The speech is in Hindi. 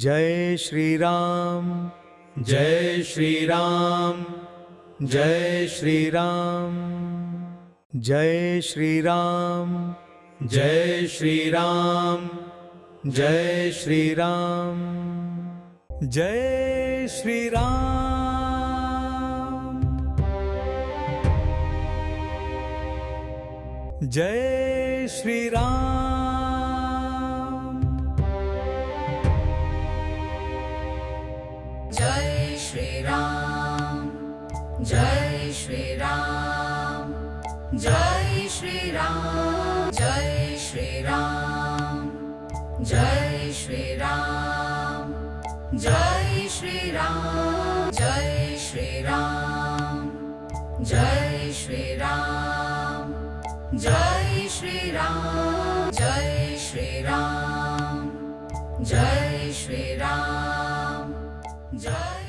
जय श्री राम, जय श्री राम, जय श्री राम, जय श्री राम, जय श्री राम, जय श्री राम, जय श्री राम, जय श्री राम, जय श्री राम, जय श्री राम, जय श्री राम, जय श्री राम, जय श्री राम, जय श्री राम, जय श्री राम, जय श्री राम, जय श्री राम, जय श्री राम, जय श्री राम, जय